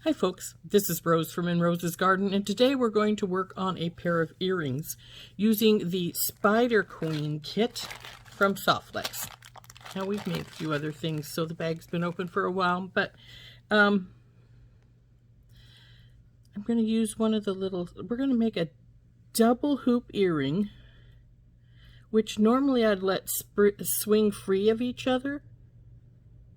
Hi folks, this is Rose from In Rose's Garden, and today we're going to work on a pair of earrings using the Spider Queen kit from SoftFlex. Now we've made a few other things, so the bag's been open for a while, but I'm going to use one of the little, we're going to make a double hoop earring, which normally I'd let swing free of each other.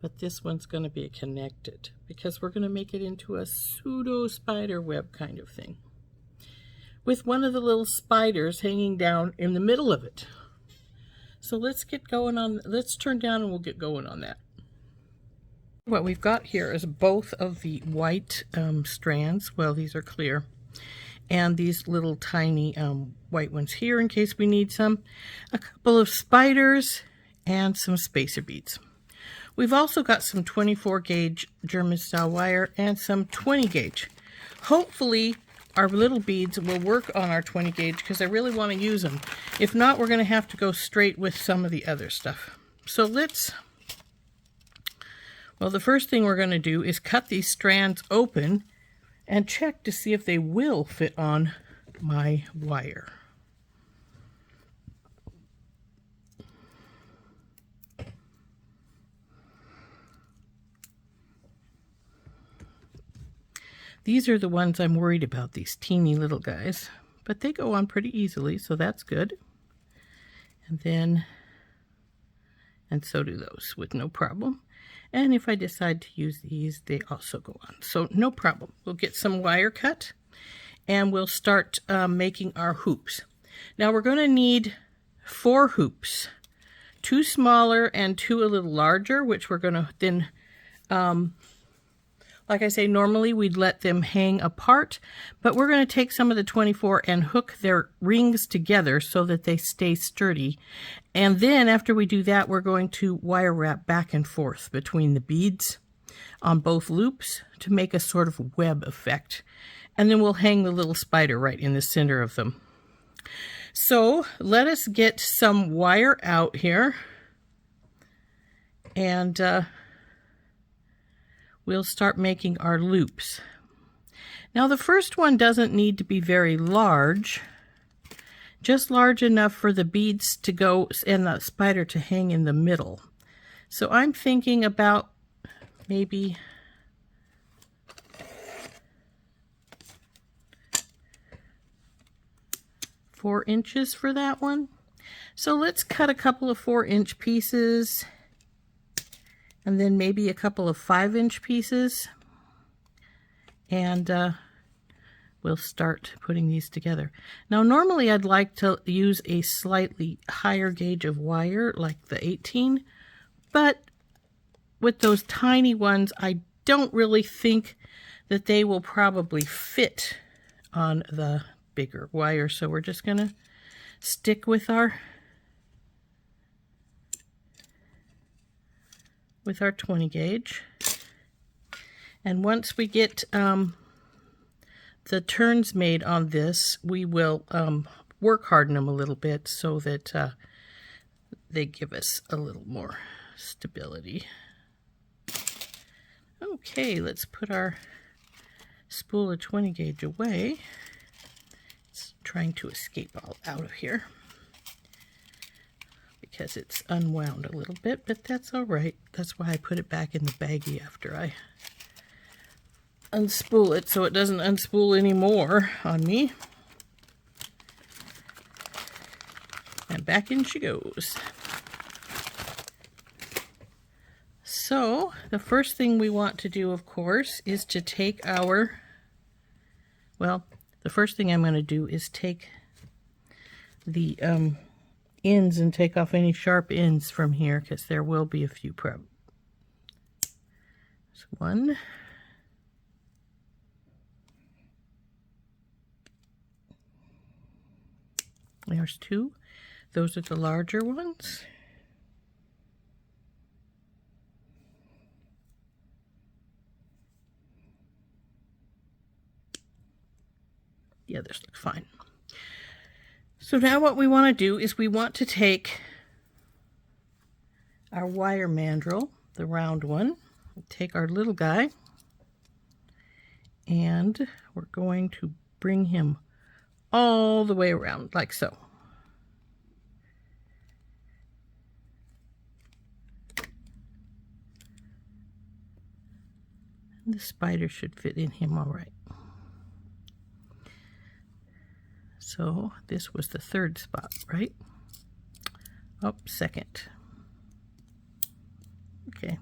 But this one's going to be connected because we're going to make it into a pseudo spider web kind of thing with one of the little spiders hanging down in the middle of it. So let's get going on, let's turn down and we'll get going on that. What we've got here is both of the white strands. Well, these are clear. And these little tiny white ones here in case we need some. A couple of spiders and some spacer beads. We've also got some 24 gauge German style wire and some 20 gauge. Hopefully our little beads will work on our 20 gauge because I really want to use them. If not, we're going to have to go straight with some of the other stuff. So well, the first thing we're going to do is cut these strands open and check to see if they will fit on my wire. These are the ones I'm worried about, these teeny little guys, but they go on pretty easily, so that's good. And so do those with no problem. And if I decide to use these, they also go on, so no problem. We'll get some wire cut and we'll start making our hoops. Now we're going to need 4 hoops, 2 smaller and 2 a little larger, which we're going to then like I say, normally we'd let them hang apart, but we're going to take some of the 24 and hook their rings together so that they stay sturdy. And then after we do that, we're going to wire wrap back and forth between the beads on both loops to make a sort of web effect. And then we'll hang the little spider right in the center of them. So let us get some wire out here. And we'll start making our loops. Now the first one doesn't need to be very large, just large enough for the beads to go and the spider to hang in the middle. So I'm thinking about maybe four inches for that one. So let's cut a couple of 4-inch pieces and then maybe a couple of 5-inch pieces, and we'll start putting these together. Now normally I'd like to use a slightly higher gauge of wire like the 18, but with those tiny ones I don't really think that they will probably fit on the bigger wire, so we're just gonna stick with our 20 gauge. And once we get the turns made on this, we will work harden them a little bit so that they give us a little more stability. Okay, let's put our spool of 20 gauge away. It's trying to escape all out of here because it's unwound a little bit, but that's all right. That's why I put it back in the baggie after I unspool it, so it doesn't unspool anymore on me. And back in she goes. So the first thing we want to do, of course, is to take our, well, the first thing I'm going to do is take the ends and take off any sharp ends from here, because there will be a few problems. So 1, there's 2. Those are the larger ones. The others look fine. So now what we want to do is we want to take our wire mandrel, the round one, take our little guy, and we're going to bring him all the way around like so. The spider should fit in him all right. So this was the third spot, right? Oh, second. Okay.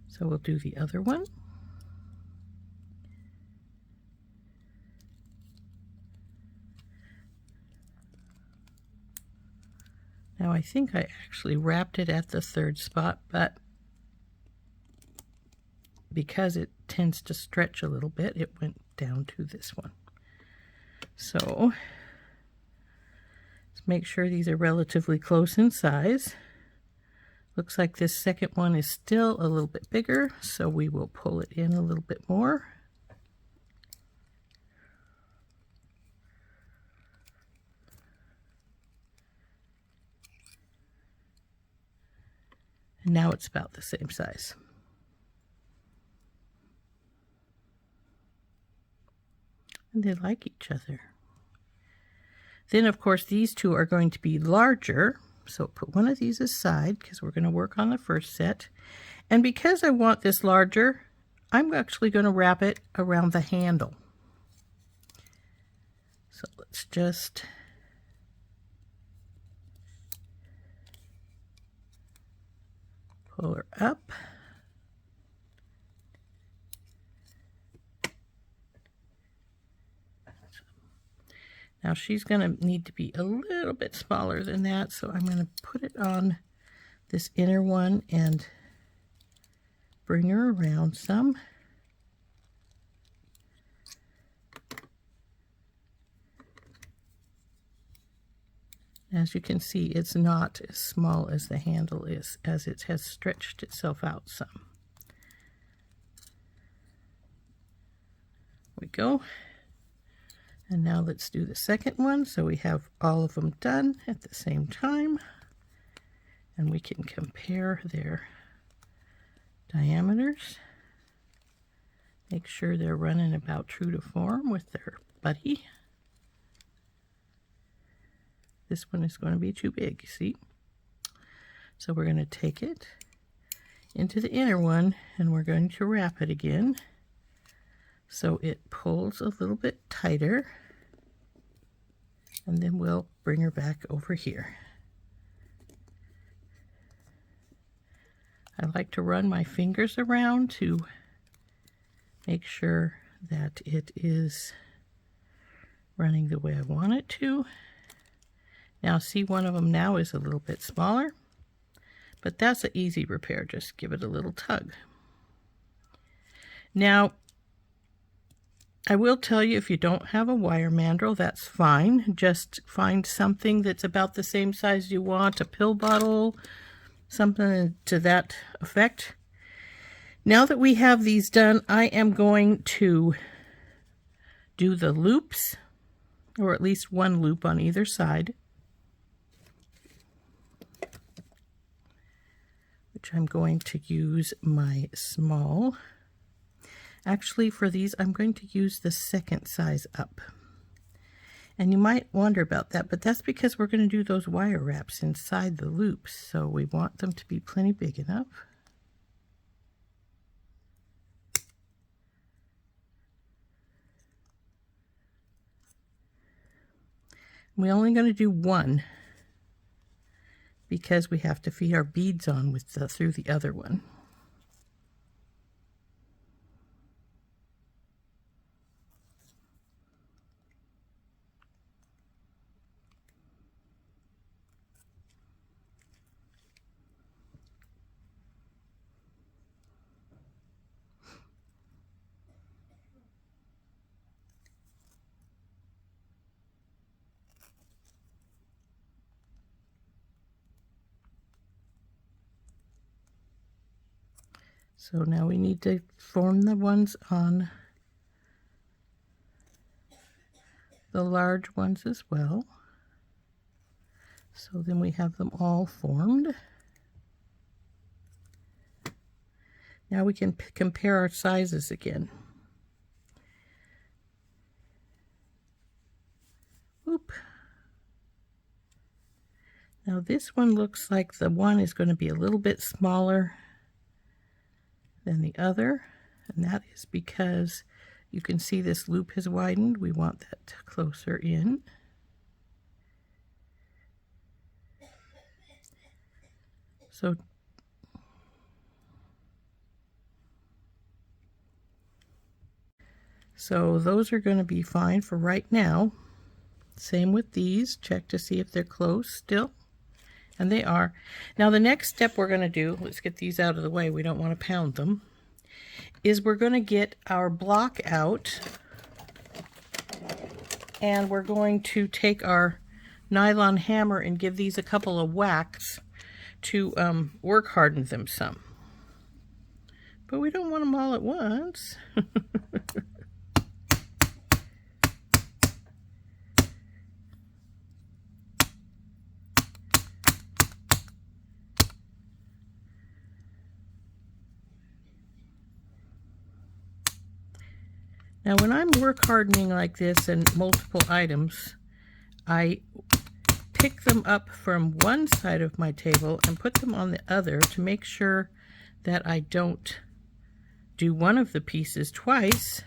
So we'll do the other one. Now I think I actually wrapped it at the third spot, but because it tends to stretch a little bit, it went down to this one. So let's make sure these are relatively close in size. Looks like this second one is still a little bit bigger, so we will pull it in a little bit more. And now it's about the same size. And they like each other. Then of course these two are going to be larger, so put one of these aside because we're going to work on the first set. And because I want this larger, I'm actually going to wrap it around the handle. So let's just pull her up. Now she's going to need to be a little bit smaller than that, so I'm going to put it on this inner one and bring her around some. As you can see, it's not as small as the handle is, as it has stretched itself out some. There we go. And now let's do the second one, so we have all of them done at the same time. And we can compare their diameters. Make sure they're running about true to form with their buddy. This one is going to be too big, see? So we're going to take it into the inner one and we're going to wrap it again so it pulls a little bit tighter, and then we'll bring her back over here. I like to run my fingers around to make sure that it is running the way I want it to. Now see, one of them now is a little bit smaller, but that's an easy repair. Just give it a little tug. Now, I will tell you, if you don't have a wire mandrel, that's fine. Just find something that's about the same size you want, a pill bottle, something to that effect. Now that we have these done, I am going to do the loops, or at least one loop on either side, which I'm going to use my small. Actually, for these, I'm going to use the second size up. And you might wonder about that, but that's because we're going to do those wire wraps inside the loops, so we want them to be plenty big enough. We're only going to do one because we have to feed our beads on with through the other one. So now we need to form the ones on the large ones as well. So then we have them all formed. Now we can compare our sizes again. Oop. Now this one looks like the one is going to be a little bit smaller than the other, and that is because you can see this loop has widened. We want that closer in. So those are going to be fine for right now. Same with these. Check to see if they're close still. And they are. Now the next step we're going to do, let's get these out of the way, we don't want to pound them, is we're going to get our block out, and we're going to take our nylon hammer and give these a couple of whacks to work harden them some. But we don't want them all at once. Now when I'm work hardening like this and multiple items, I pick them up from one side of my table and put them on the other to make sure that I don't do one of the pieces twice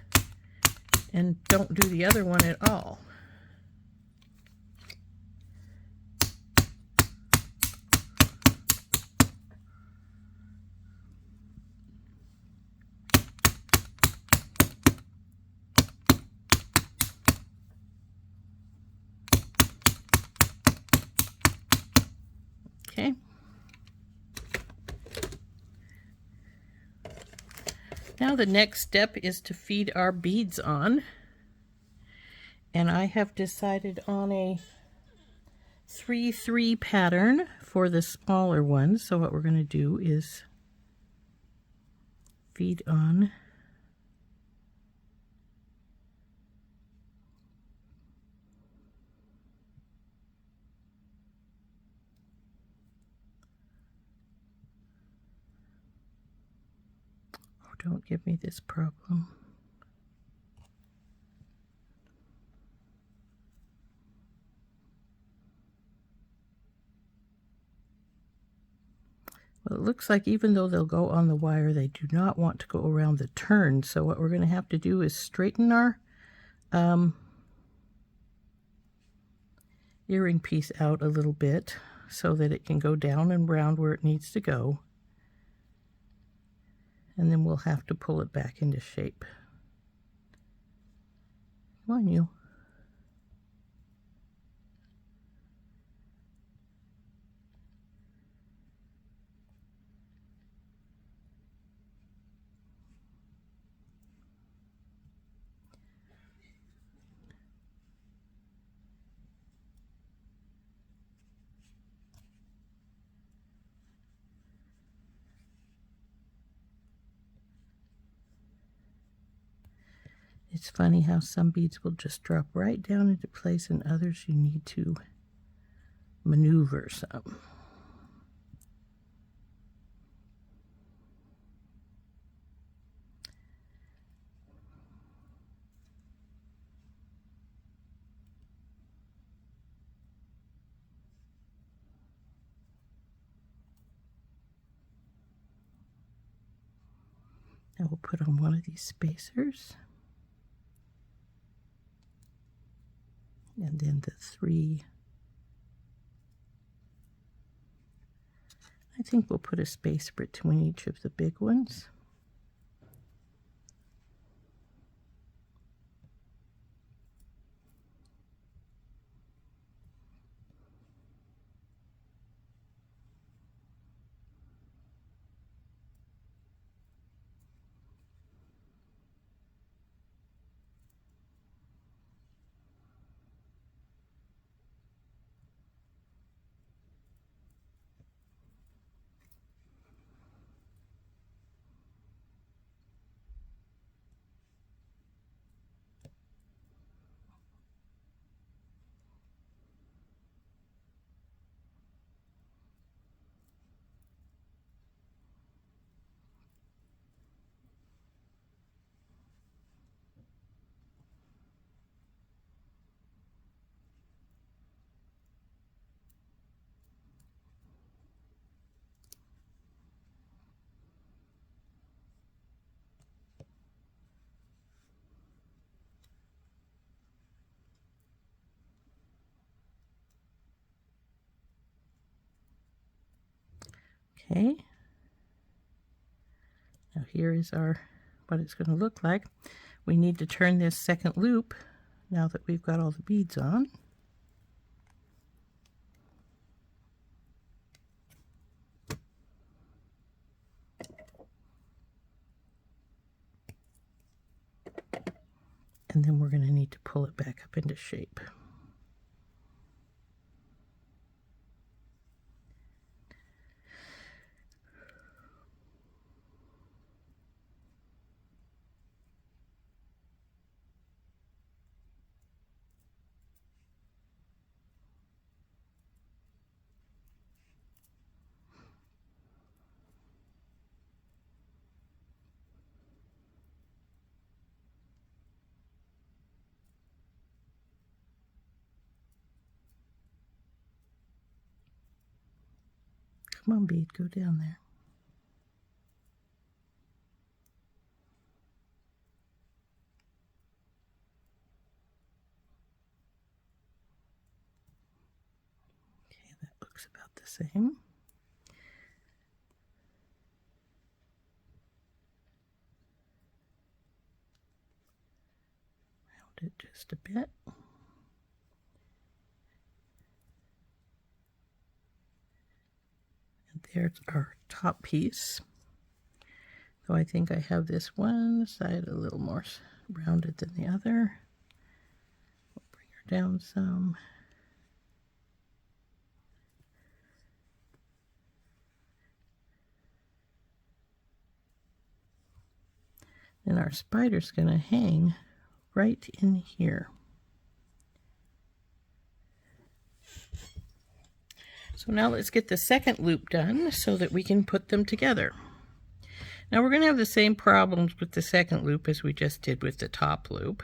and don't do the other one at all. Okay. Now the next step is to feed our beads on. And I have decided on a 3-3 pattern for the smaller ones. So what we're going to do is feed on don't give me this problem. Well, it looks like even though they'll go on the wire, they do not want to go around the turn. So what we're going to have to do is straighten our earring piece out a little bit so that it can go down and round where it needs to go. And then we'll have to pull it back into shape. Come on, you. It's funny how some beads will just drop right down into place and others you need to maneuver some. Now we'll put on one of these spacers. And then the 3. I think we'll put a spacer between each of the big ones. Okay. Now here is what it's going to look like. We need to turn this second loop now that we've got all the beads on. And then we're going to need to pull it back up into shape. Come on, bead, go down there. Okay, that looks about the same. Round it just a bit. And there's our top piece. So I think I have this one side a little more rounded than the other. We'll bring her down some. And our spider's going to hang right in here. So now let's get the second loop done so that we can put them together. Now we're going to have the same problems with the second loop as we just did with the top loop,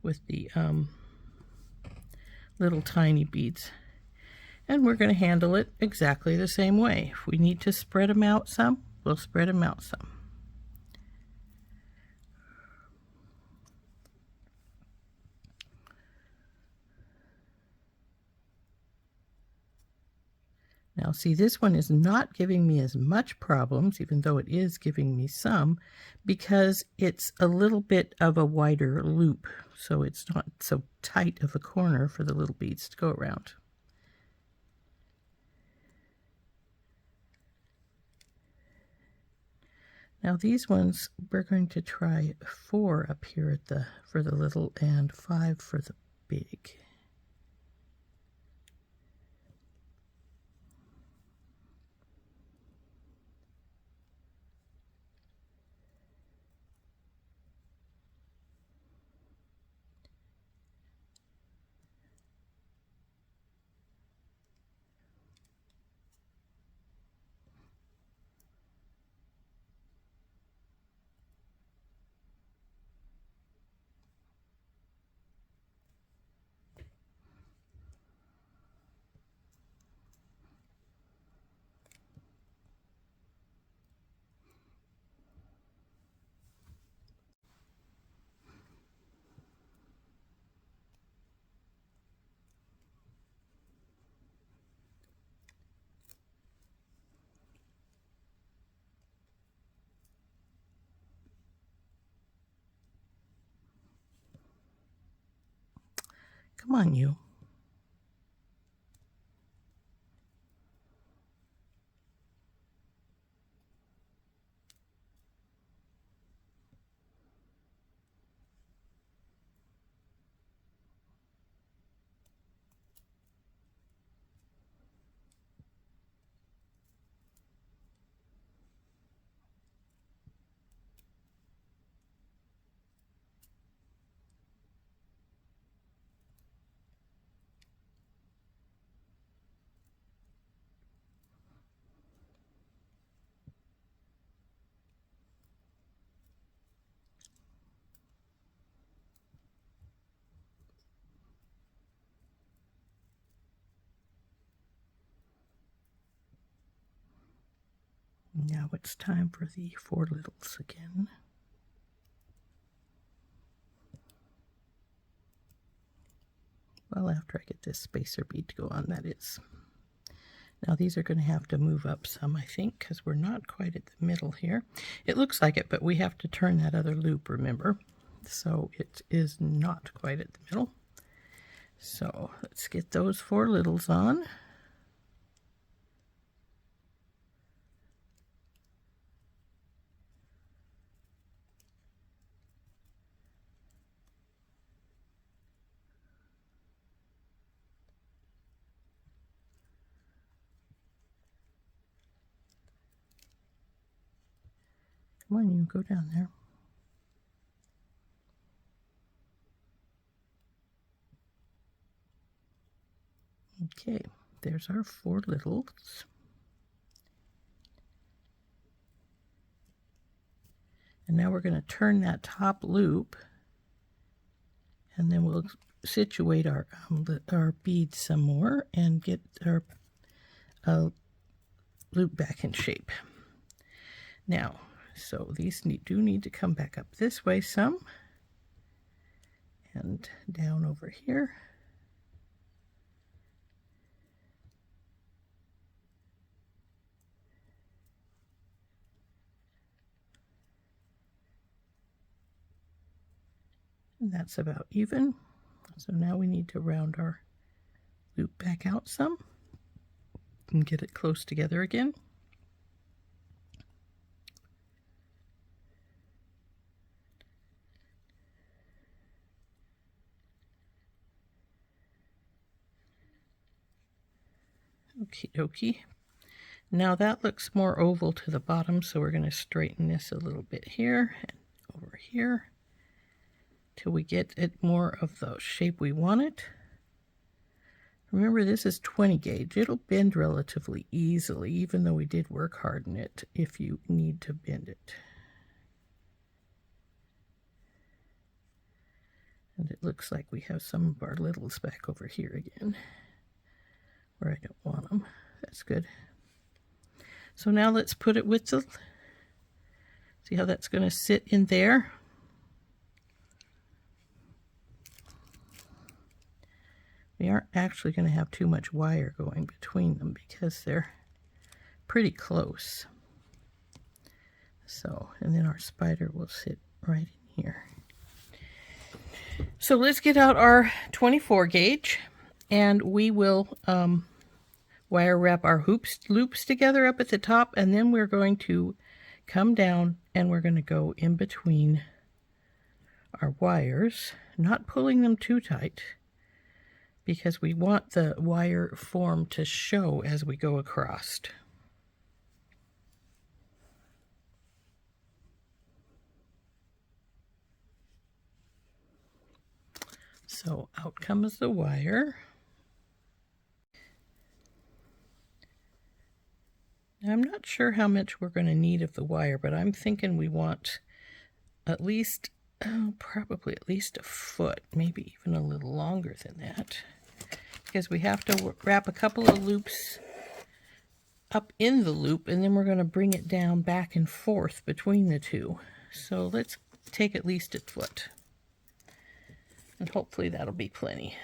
with the little tiny beads. And we're going to handle it exactly the same way. If we need to spread them out some, we'll spread them out some. Now see, this one is not giving me as much problems, even though it is giving me some, because it's a little bit of a wider loop, so it's not so tight of a corner for the little beads to go around. Now these ones, we're going to try 4 up here at for the little and 5 for the big. Come on, you. Now it's time for the 4 littles again. Well, after I get this spacer bead to go on, that is. Now these are going to have to move up some, I think, because we're not quite at the middle here. It looks like it, but we have to turn that other loop, remember? So it is not quite at the middle. So let's get those 4 littles on. Come on, you go down there. Okay, there's our 4 littles. And now we're going to turn that top loop, and then we'll situate our beads some more and get our loop back in shape. Now, so these do need to come back up this way some, and down over here. And that's about even. So now we need to round our loop back out some and get it close together again. Okie dokie. Now that looks more oval to the bottom, so we're going to straighten this a little bit here and over here till we get it more of the shape we want it. Remember, this is 20 gauge. It'll bend relatively easily, even though we did work hard in it, if you need to bend it. And it looks like we have some of our littles back over here again, where I don't want them. That's good. So now let's put it with the, see how that's going to sit in there? We aren't actually going to have too much wire going between them because they're pretty close. So, and then our spider will sit right in here. So let's get out our 24 gauge and we will wire wrap our loops together up at the top, and then we're going to come down and we're going to go in between our wires, not pulling them too tight, because we want the wire form to show as we go across. So out comes the wire. Now, I'm not sure how much we're going to need of the wire, but I'm thinking we want at least, probably at least a foot, maybe even a little longer than that, because we have to wrap a couple of loops up in the loop, and then we're going to bring it down back and forth between the two. So let's take at least a foot, and hopefully that'll be plenty.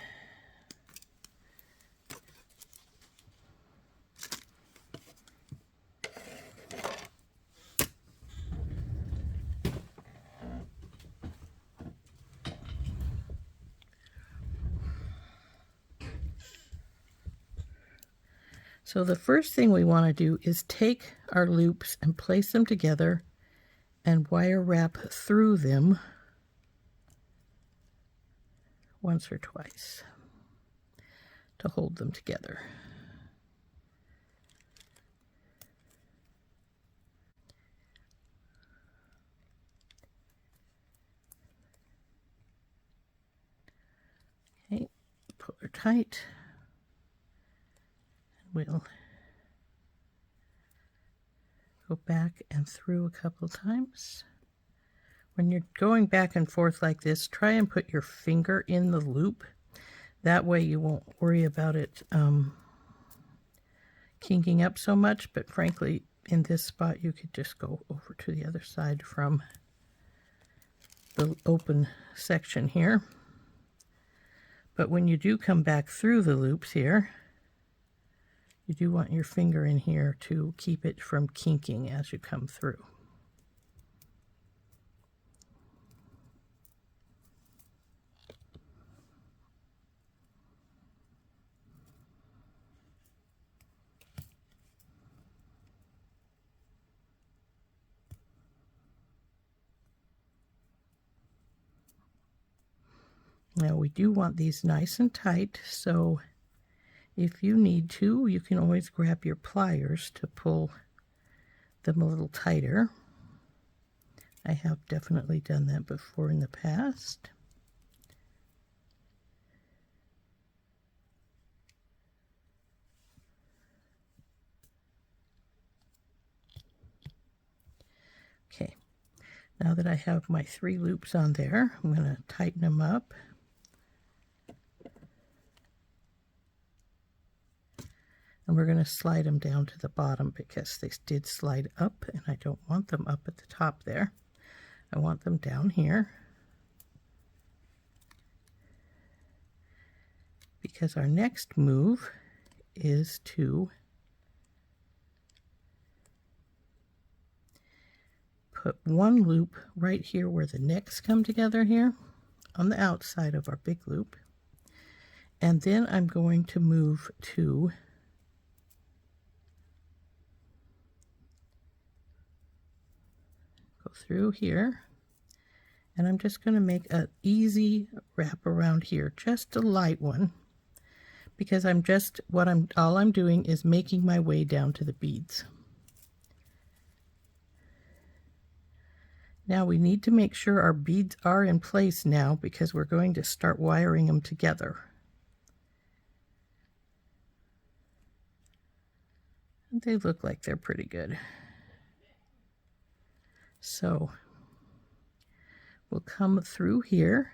So the first thing we want to do is take our loops and place them together and wire wrap through them once or twice to hold them together. Okay, pull her tight. We'll go back and through a couple times. When you're going back and forth like this, try and put your finger in the loop. That way you won't worry about it kinking up so much, but frankly, in this spot, you could just go over to the other side from the open section here. But when you do come back through the loops here, You do want your finger in here to keep it from kinking as you come through. Now we do want these nice and tight, so if you need to, you can always grab your pliers to pull them a little tighter. I have definitely done that before in the past. Okay, now that I have my 3 loops on there, I'm going to tighten them up. And we're going to slide them down to the bottom because they did slide up, and I don't want them up at the top there. I want them down here. Because our next move is to put one loop right here where the necks come together here on the outside of our big loop. And then I'm going to move to through here, and I'm just going to make an easy wrap around here, just a light one, because all I'm doing is making my way down to the beads. Now we need to make sure our beads are in place now, because we're going to start wiring them together. And they look like they're pretty good. So we'll come through here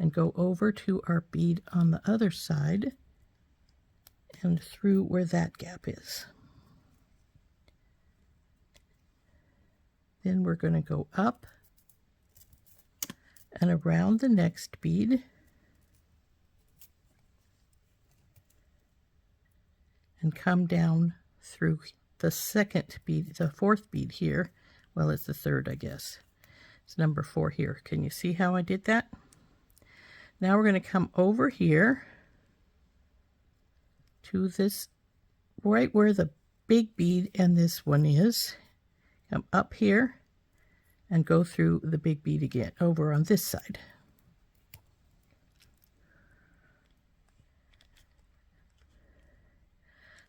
and go over to our bead on the other side and through where that gap is. Then we're going to go up and around the next bead and come down through the second bead, the 4th bead here. Well, it's the 3rd, I guess. It's number 4 here. Can you see how I did that? Now we're going to come over here to this, right where the big bead and this one is. Come up here and go through the big bead again over on this side.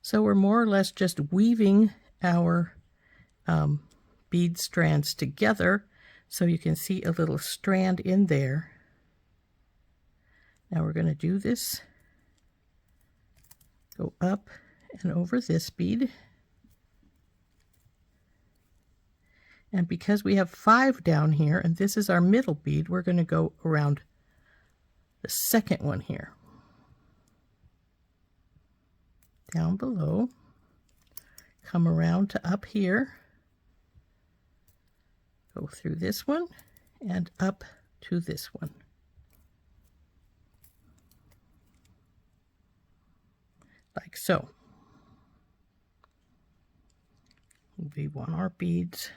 So we're more or less just weaving our bead strands together, so you can see a little strand in there. Now we're going to do this, go up and over this bead, and because we have 5 down here and this is our middle bead, we're going to go around the second one here, down below, come around to up here, go through this one and up to this one. Like so. We want our beads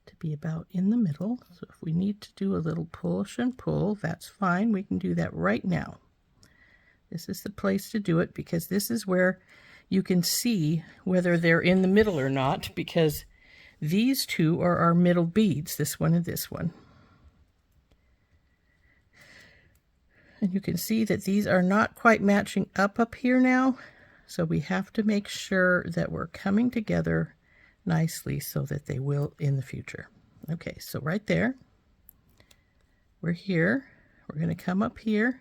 to be about in the middle. So if we need to do a little push and pull, that's fine. We can do that right now. This is the place to do it, because this is where you can see whether they're in the middle or not, because these 2 are our middle beads, this one and this one. And you can see that these are not quite matching up here now, so we have to make sure that we're coming together nicely so that they will in the future. Okay, so right there, we're here. We're going to come up here,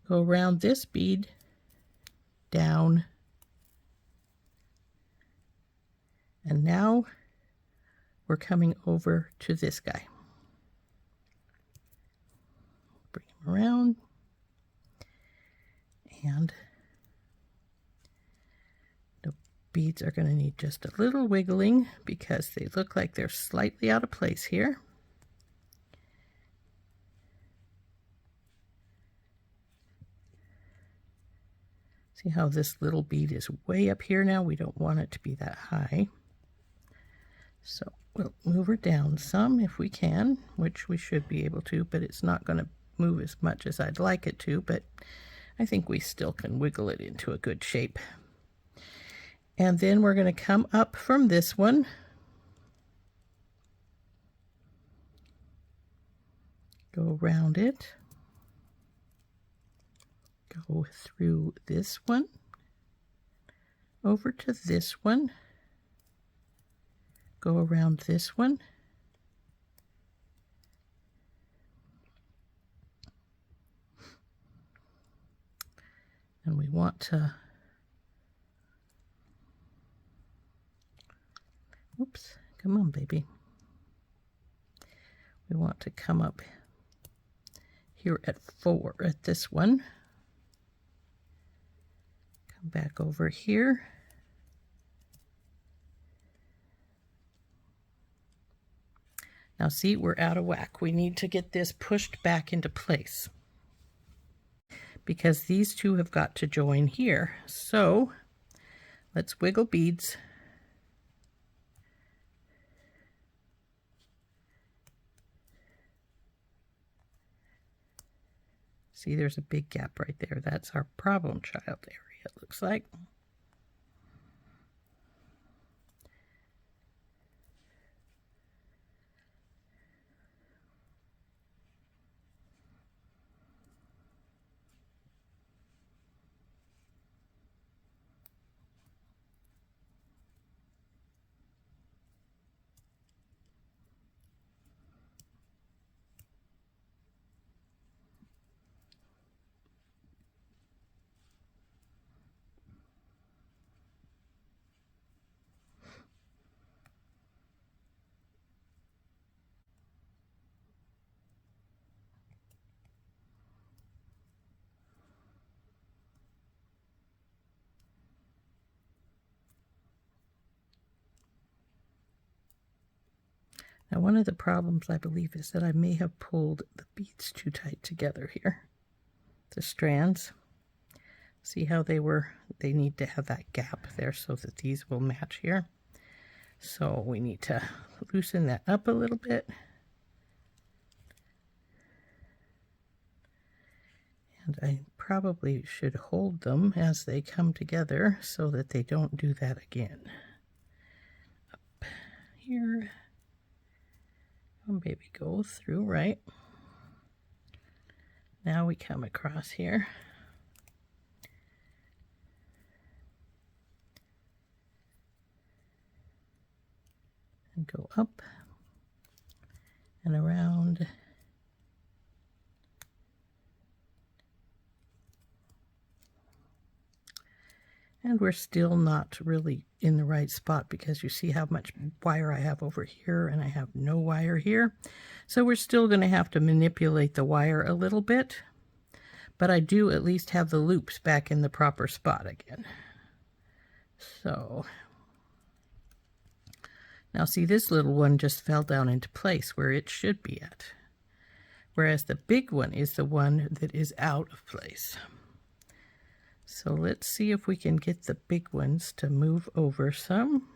go around this bead, down, and now we're coming over to this guy. Bring him around, and the beads are going to need just a little wiggling because they look like they're slightly out of place here. See how this little bead is way up here now? We don't want it to be that high. So we'll move her down some if we can, which we should be able to, but it's not going to move as much as I'd like it to, but I think we still can wiggle it into a good shape. And then we're going to come up from this one. Go around it. Go through this one. Over to this one. Go around this one. And we want to, oops, come on, baby. We want to come up here at 4 at this one. Come back over here. Now see, we're out of whack. We need to get this pushed back into place, because these two have got to join here. So let's wiggle beads. See, there's a big gap right there. That's our problem child area, it looks like. Now, one of the problems, I believe, is that I may have pulled the beads too tight together here. The strands. See how they need to have that gap there so that these will match here. So we need to loosen that up a little bit. And I probably should hold them as they come together so that they don't do that again. Up here. Oh, baby, go through, right? Now we come across here. And go up and around. And we're still not really in the right spot, because you see how much wire I have over here and I have no wire here. So we're still going to have to manipulate the wire a little bit, but I do at least have the loops back in the proper spot again. So now see, this little one just fell down into place where it should be at, whereas the big one is the one that is out of place. So let's see if we can get the big ones to move over some.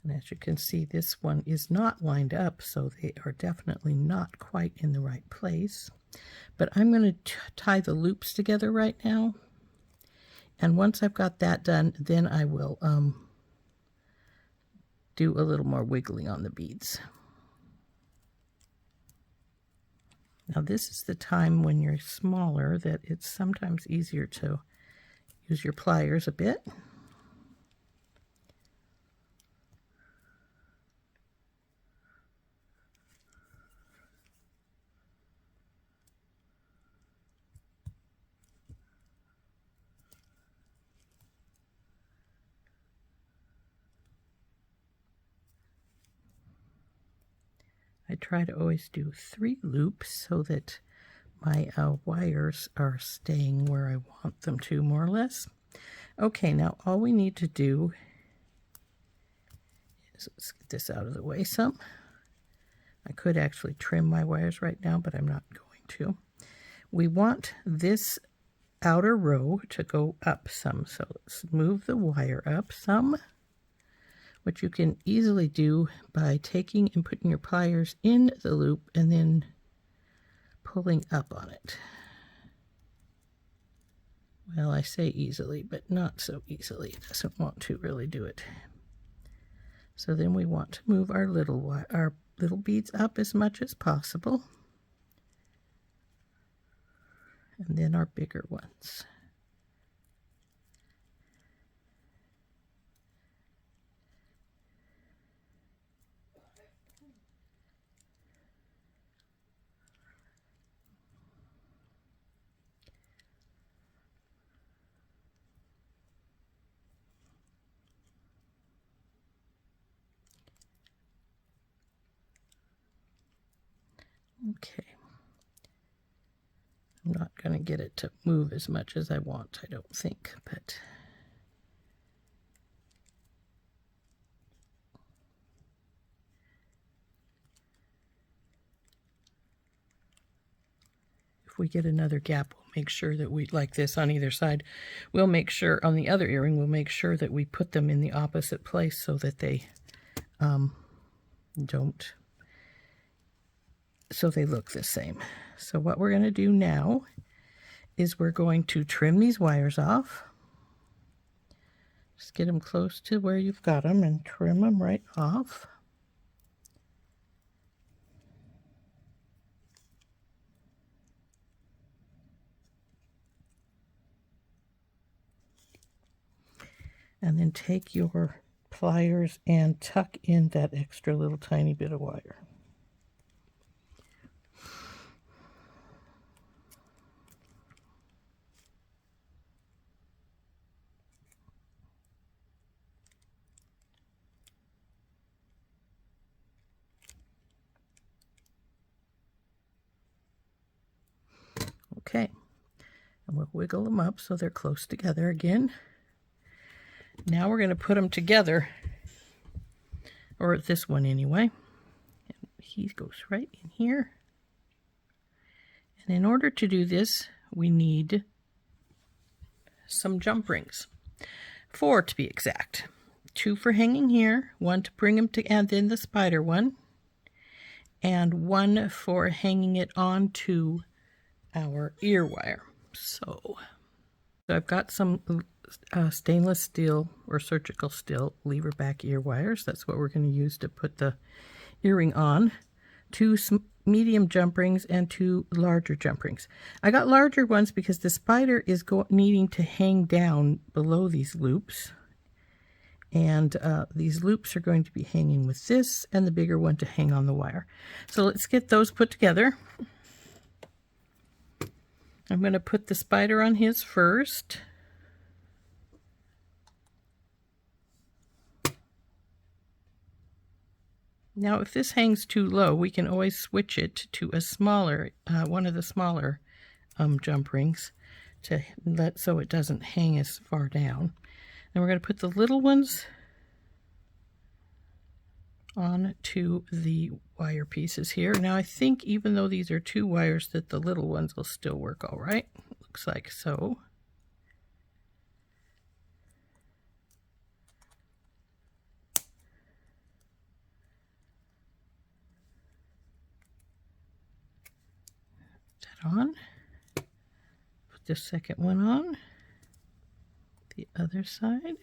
And as you can see, this one is not lined up, so they are definitely not quite in the right place. But I'm going to tie the loops together right now. And once I've got that done, then I will do a little more wiggling on the beads. Now this is the time when you're smaller that it's sometimes easier to Use your pliers a bit. I try to always do 3 loops so that my wires are staying where I want them to, more or less. Okay, now all we need to do is, let's get this out of the way some. I could actually trim my wires right now, but I'm not going to. We want this outer row to go up some, so let's move the wire up some, which you can easily do by taking and putting your pliers in the loop and then pulling up on it. Well, I say easily, but not so easily. It doesn't want to really do it. So then we want to move our little beads up as much as possible, and then our bigger ones. Okay. I'm not going to get it to move as much as I want, I don't think, but if we get another gap, we'll make sure that we, like this on either side, we'll make sure on the other earring, we'll make sure that we put them in the opposite place so that they so they look the same. So what we're going to do now is we're going to trim these wires off. Just get them close to where you've got them and trim them right off. And then take your pliers and tuck in that extra little tiny bit of wire. Okay, and we'll wiggle them up so they're close together again. Now we're going to put them together, or this one anyway. And he goes right in here. And in order to do this, we need some jump rings. 4 to be exact. 2 for hanging here, 1 to bring them to, and then the spider one, and 1 for hanging it onto our ear wire. So I've got some stainless steel or surgical steel lever back ear wires. That's what we're going to use to put the earring on. 2 medium jump rings and 2 larger jump rings. I got larger ones because the spider is needing to hang down below these loops, and these loops are going to be hanging with this and the bigger one to hang on the wire. So let's get those put together. I'm going to put the spider on his first. Now, if this hangs too low, we can always switch it to a smaller, one of the smaller jump rings, so it doesn't hang as far down. And we're going to put the little ones onto the wire pieces here. Now, I think even though these are 2 wires, that the little ones will still work all right. Looks like so. Put that on. Put the second one on. The other side.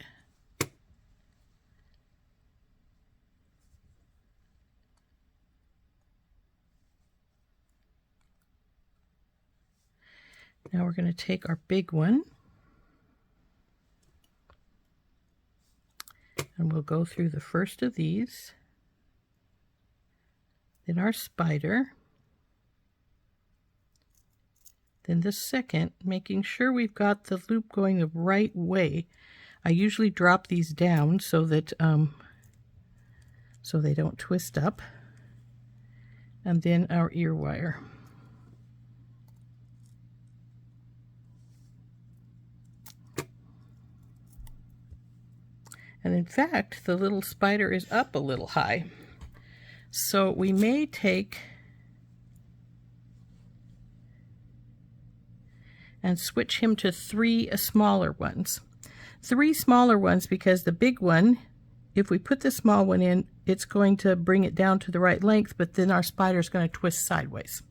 Now we're going to take our big one And we'll go through the first of these, then our spider, then the second, making sure we've got the loop going the right way. I usually drop these down so that so they don't twist up. And then our ear wire. And in fact, the little spider is up a little high. So we may take and switch him to 3 smaller ones. 3 smaller ones, because the big one, if we put the small one in, it's going to bring it down to the right length, but then our spider is going to twist sideways.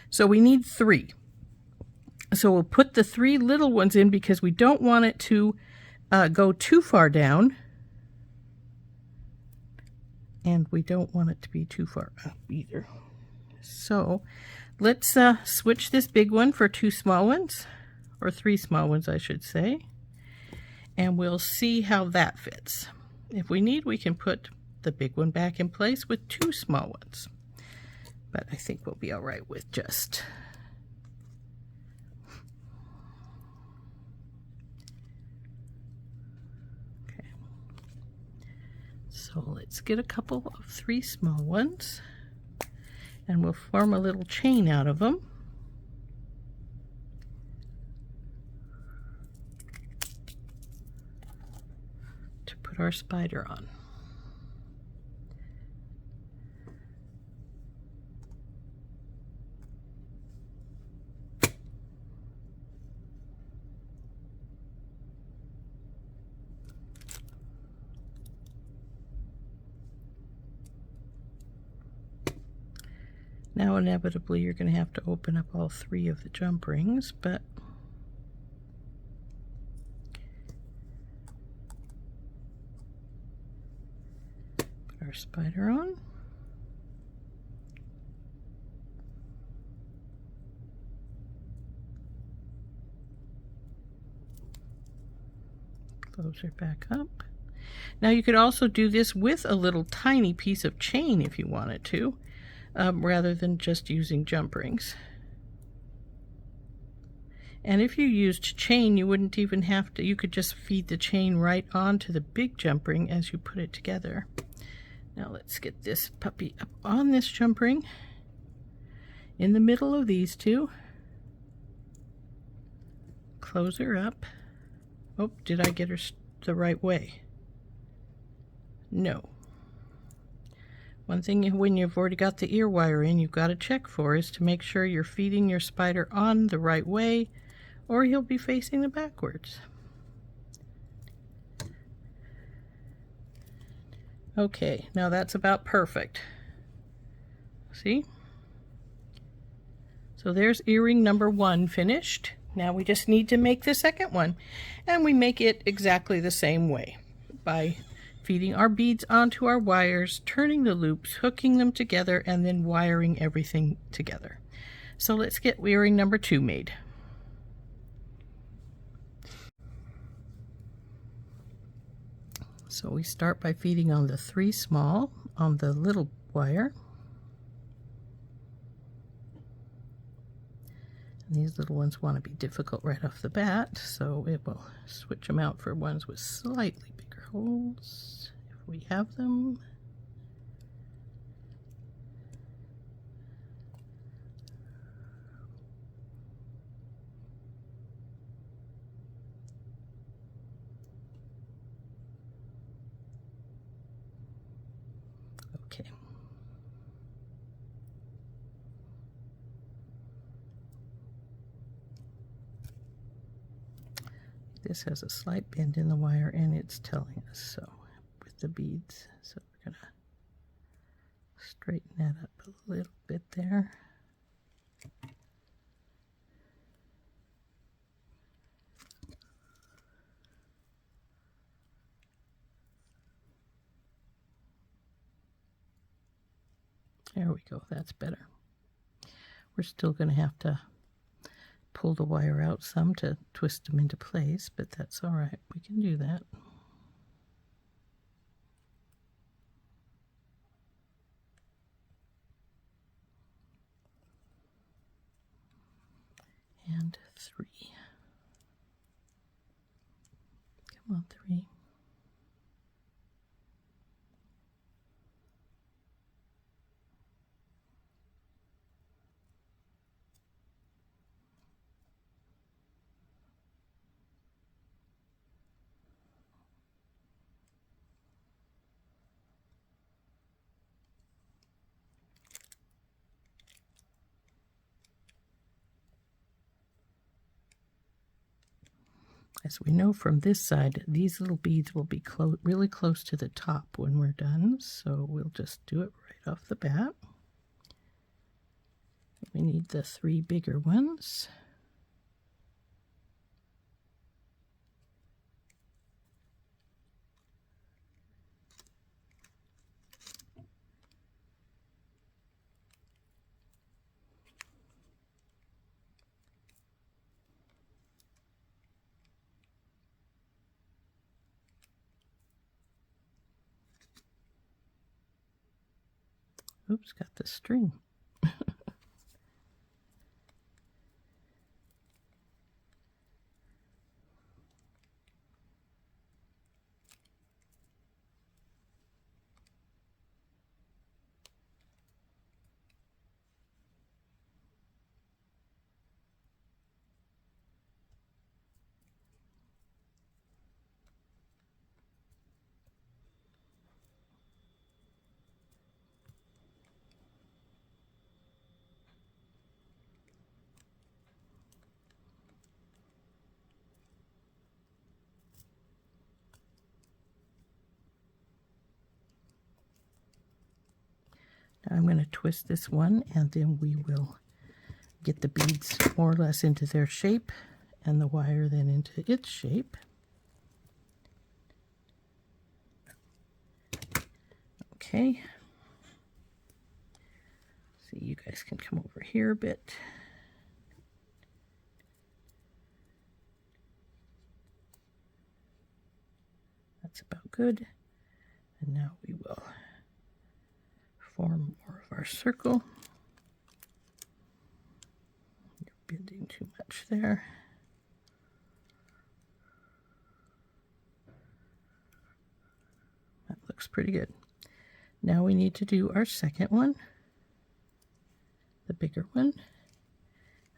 So we need 3. So we'll put the 3 little ones in because we don't want it to go too far down, and we don't want it to be too far up either. So let's switch this big one for 2 small ones, or 3 small ones I should say, and we'll see how that fits. If we need, we can put the big one back in place with 2 small ones, but I think we'll be all right with just So let's get a couple of 3 small ones, and we'll form a little chain out of them. To put our spider on. Now inevitably you're going to have to open up all 3 of the jump rings, but put our spider on. Close her back up. Now you could also do this with a little tiny piece of chain if you wanted to. Rather than just using jump rings. And if you used chain, you wouldn't even have to, you could just feed the chain right onto the big jump ring as you put it together. Now let's get this puppy up on this jump ring, in the middle of these 2. Close her up. Oh, did I get her the right way? No. One thing when you've already got the ear wire in, you've got to check for is to make sure you're feeding your spider on the right way, or he'll be facing it backwards. Okay, now that's about perfect. See? So there's earring number 1 finished. Now we just need to make the second one, and we make it exactly the same way by feeding our beads onto our wires, turning the loops, hooking them together, and then wiring everything together. So let's get earring number 2 made. So we start by feeding on the 3 small on the little wire. And these little ones want to be difficult right off the bat, so it will switch them out for ones with slightly bigger holes. We have them. Okay. This has a slight bend in the wire, and it's telling us so. The beads, so we're gonna straighten that up a little bit there. There we go, that's better. We're still going to have to pull the wire out some to twist them into place, but that's all right, we can do that. and 3. Come on, 3. As we know from this side, these little beads will be really close to the top when we're done, so we'll just do it right off the bat. We need the 3 bigger ones. Oops, got the string. Now I'm going to twist this one, and then we will get the beads more or less into their shape and the wire then into its shape. Okay. See, you guys can come over here a bit. That's about good. And now we will form more of our circle. You're bending too much there. That looks pretty good. Now we need to do our second one, the bigger one,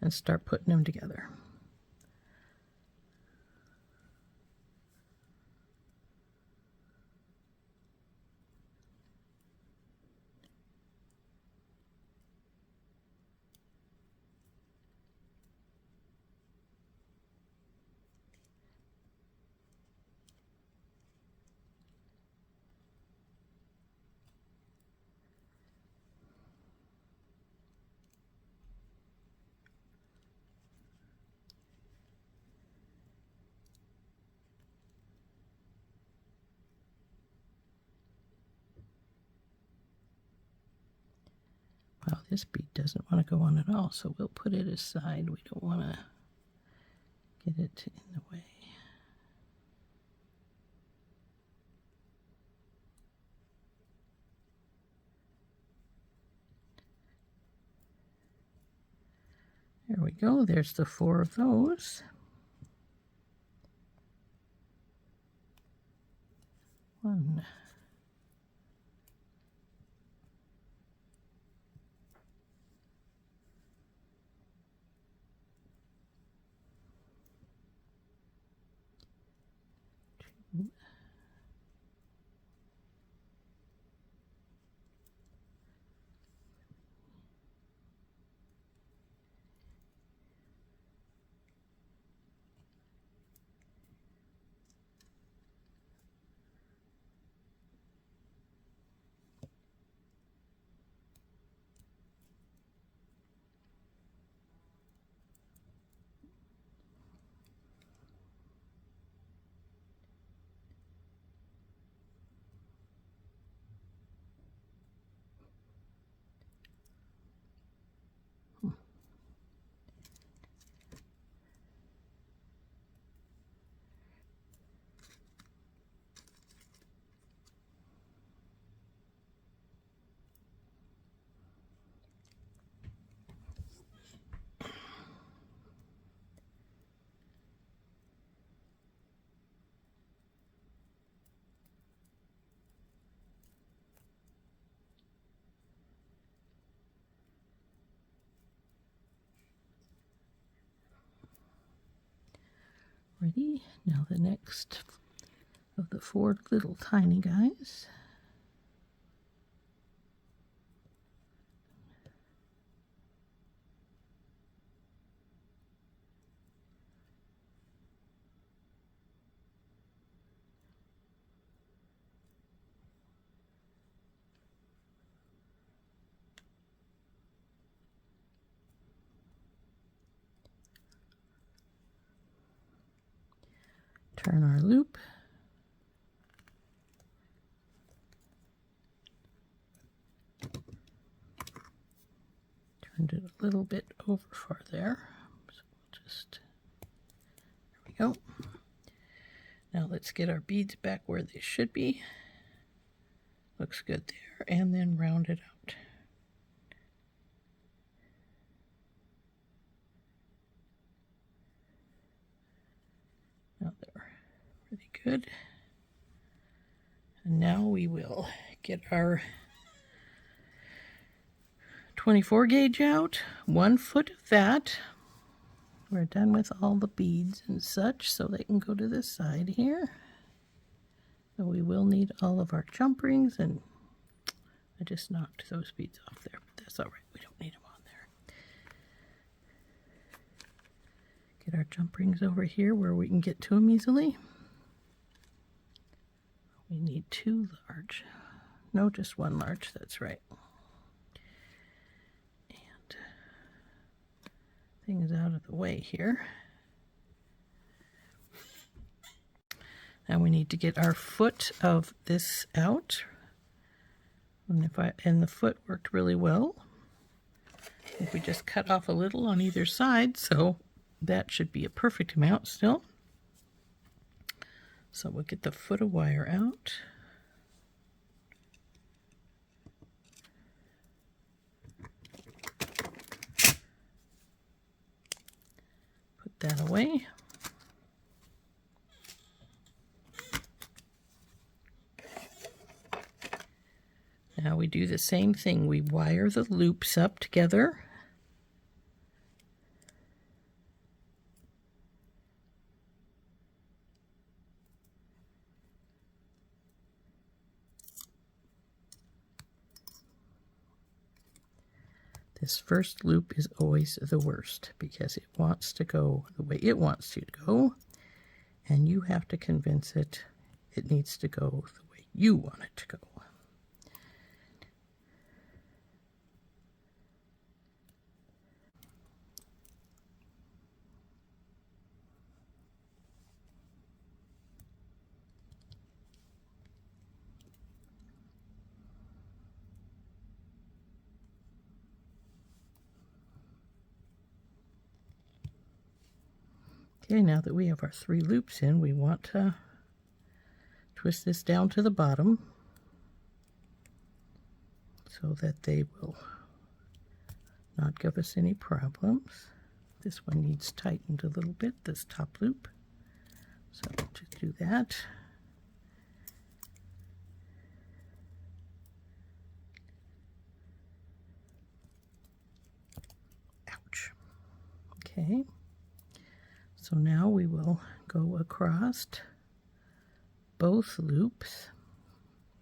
and start putting them together. Wow, this bead doesn't want to go on at all, so we'll put it aside. We don't want to get it in the way. There we go. There's the 4 of those. One. Two. Ready? Now the next of the 4 little tiny guys. Turn our loop. Turned it a little bit over far there. So we'll just, there we go. Now let's get our beads back where they should be. Looks good there. And then round it out. Now they're pretty good. And now we will get our 24 gauge out, 1 foot of that. We're done with all the beads and such, so they can go to this side here. So we will need all of our jump rings, and I just knocked those beads off there, but that's all right. We don't need them on there. Get our jump rings over here where we can get to them easily. We need 2 large. No, just 1 large, that's right. Things out of the way here. Now we need to get our foot of this out. And the foot worked really well. If we just cut off a little on either side, so that should be a perfect amount still. So we'll get the foot of wire out. That away. Now we do the same thing. We wire the loops up together. This first loop is always the worst because it wants to go the way it wants to go, and you have to convince it it needs to go the way you want it to go. Okay, now that we have our 3 loops in, we want to twist this down to the bottom so that they will not give us any problems. This one needs tightened a little bit, this top loop. So just do that. Ouch. Okay. So now we will go across both loops.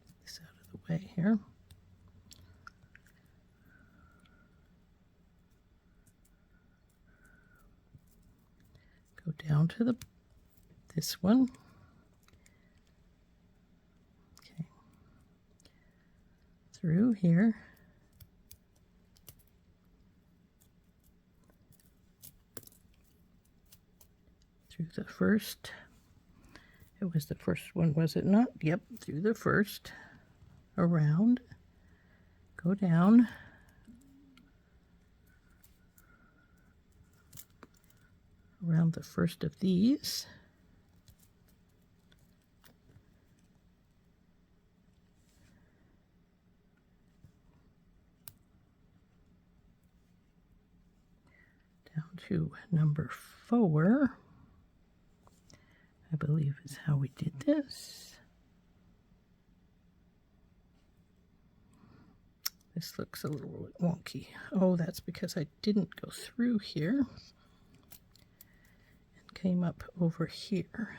Get this out of the way here. Go down to this one. Okay. Through here. Through the first, it was the first one, was it not? Yep, through the first, around, go down, around the first of these, down to number 4. I believe is how we did this. This looks a little wonky. Oh, that's because I didn't go through here and came up over here.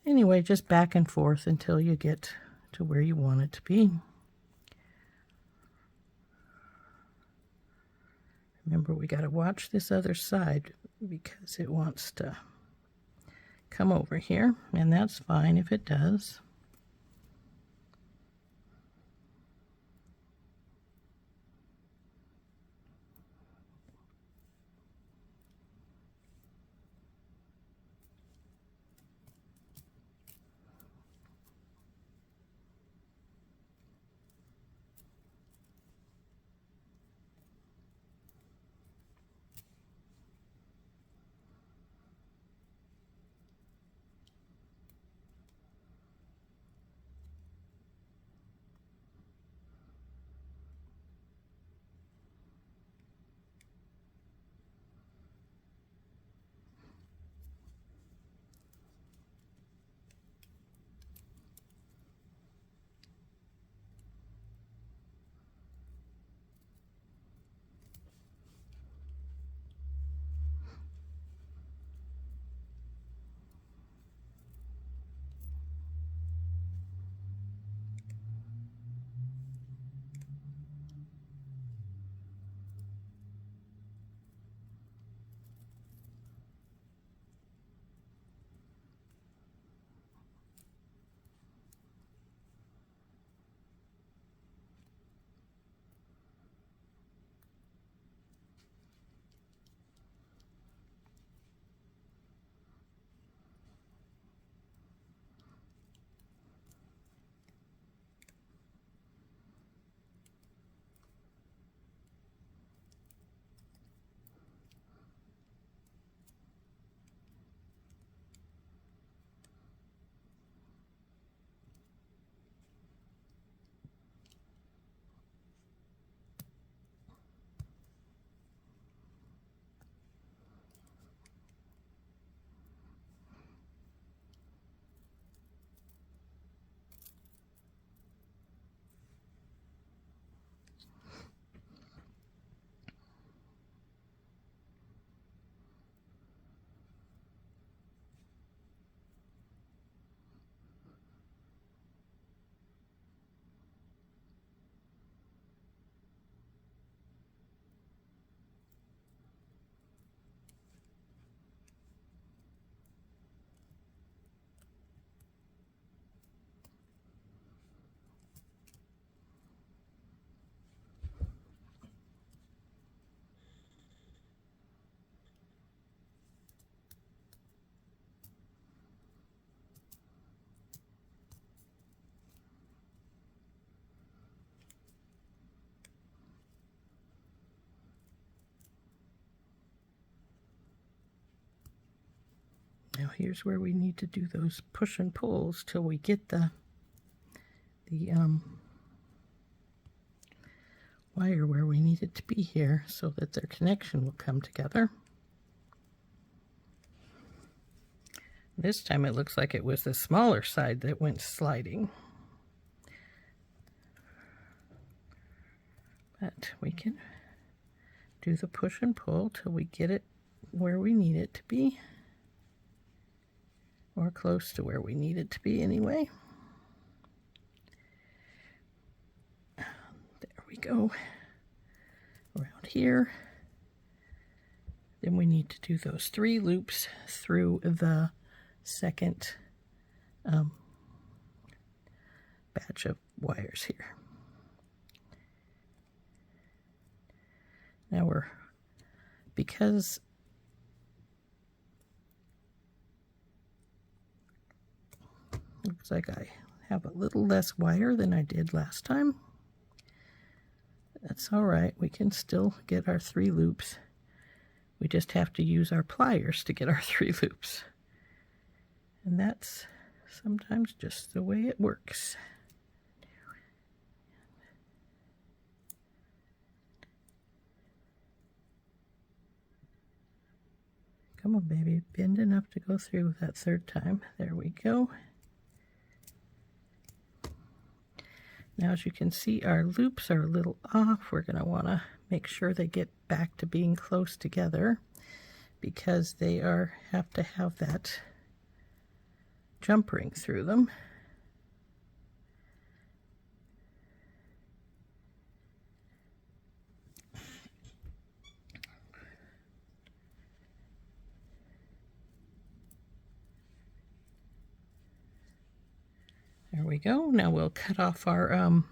Anyway, just back and forth until you get to where you want it to be. Remember, we got to watch this other side because it wants to come over here, and that's fine if it does. Now here's where we need to do those push and pulls till we get the wire where we need it to be here so that their connection will come together. This time it looks like it was the smaller side that went sliding. But we can do the push and pull till we get it where we need it to be. Or close to where we need it to be anyway. There we go. Around here. Then we need to do those 3 loops through the second batch of wires here. Now because looks like I have a little less wire than I did last time. That's all right. We can still get our 3 loops. We just have to use our pliers to get our 3 loops. And that's sometimes just the way it works. Come on, baby. Bend enough to go through that 3rd time. There we go. Now, as you can see, our loops are a little off. We're going to want to make sure they get back to being close together because they have to have that jump ring through them. There we go. Now we'll cut off our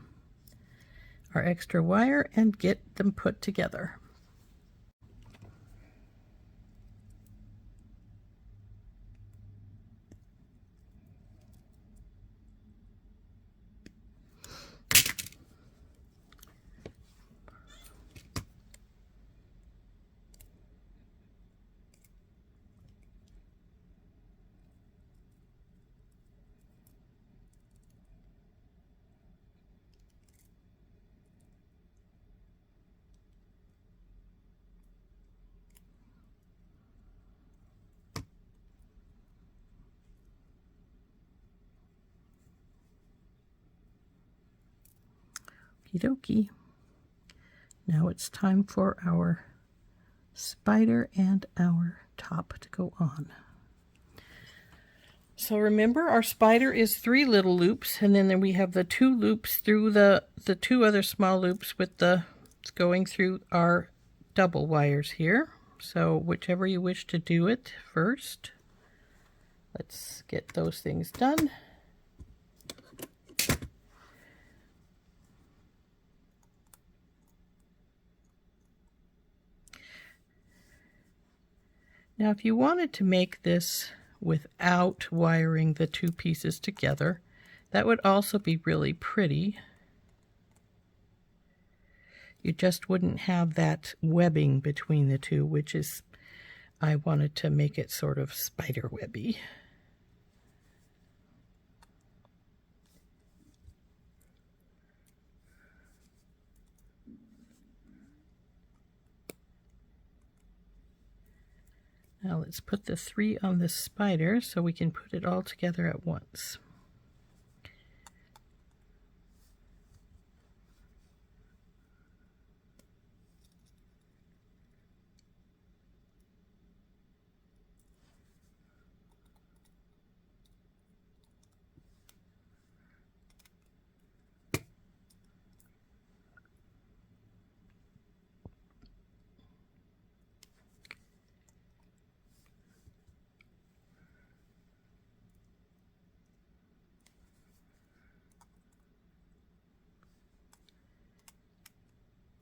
extra wire and get them put together. Okie dokie. Now it's time for our spider and our top to go on. So remember, our spider is 3 little loops, and then we have the 2 loops through the 2 other small loops with the going through our double wires here. So whichever you wish to do it first. Let's get those things done. Now, if you wanted to make this without wiring the 2 pieces together, that would also be really pretty. You just wouldn't have that webbing between the 2, which is, I wanted to make it sort of spider webby. Now let's put the 3 on the spider so we can put it all together at once.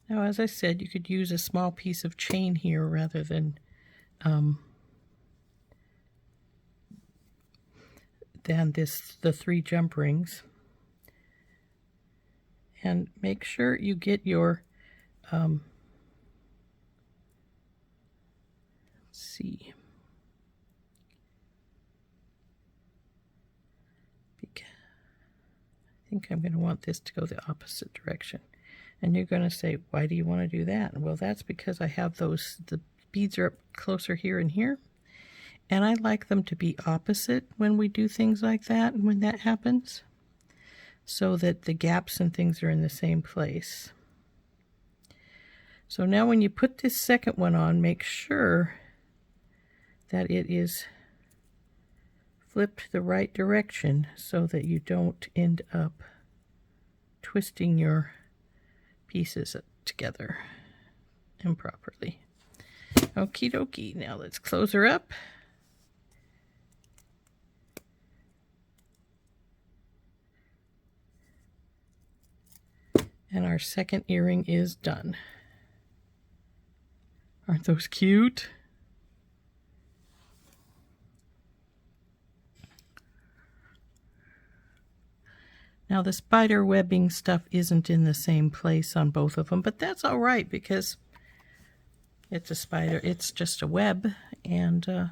Now, as I said, you could use a small piece of chain here rather than the 3 jump rings. And make sure you get your let's see. I think I'm going to want this to go the opposite direction. And you're going to say, why do you want to do that? Well, that's because I have the beads are up closer here and here. And I like them to be opposite when we do things like that and when that happens, so that the gaps and things are in the same place. So now when you put this second one on, make sure that it is flipped the right direction so that you don't end up twisting your pieces together improperly. Okie dokie. Now let's close her up. And our second earring is done. Aren't those cute? Now the spider webbing stuff isn't in the same place on both of them, but that's all right because it's a spider, it's just a web, and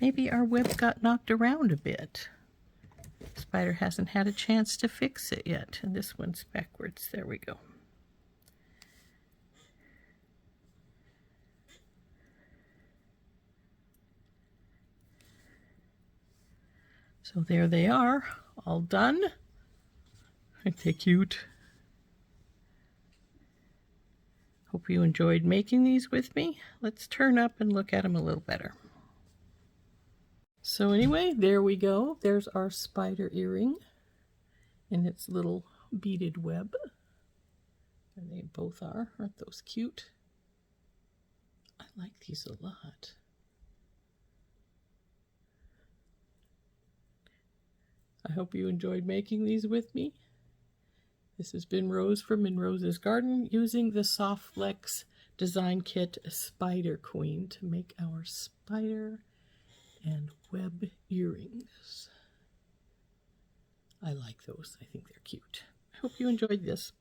maybe our web got knocked around a bit. The spider hasn't had a chance to fix it yet, and this one's backwards. There we go. So there they are, all done. Aren't they cute? Hope you enjoyed making these with me. Let's turn up and look at them a little better. So anyway, there we go. There's our spider earring and its little beaded web. And they both are. Aren't those cute? I like these a lot. I hope you enjoyed making these with me. This has been Rose from In Rose's Garden using the SoftFlex Design Kit Spider Queen to make our spider and web earrings. I like those. I think they're cute. I hope you enjoyed this.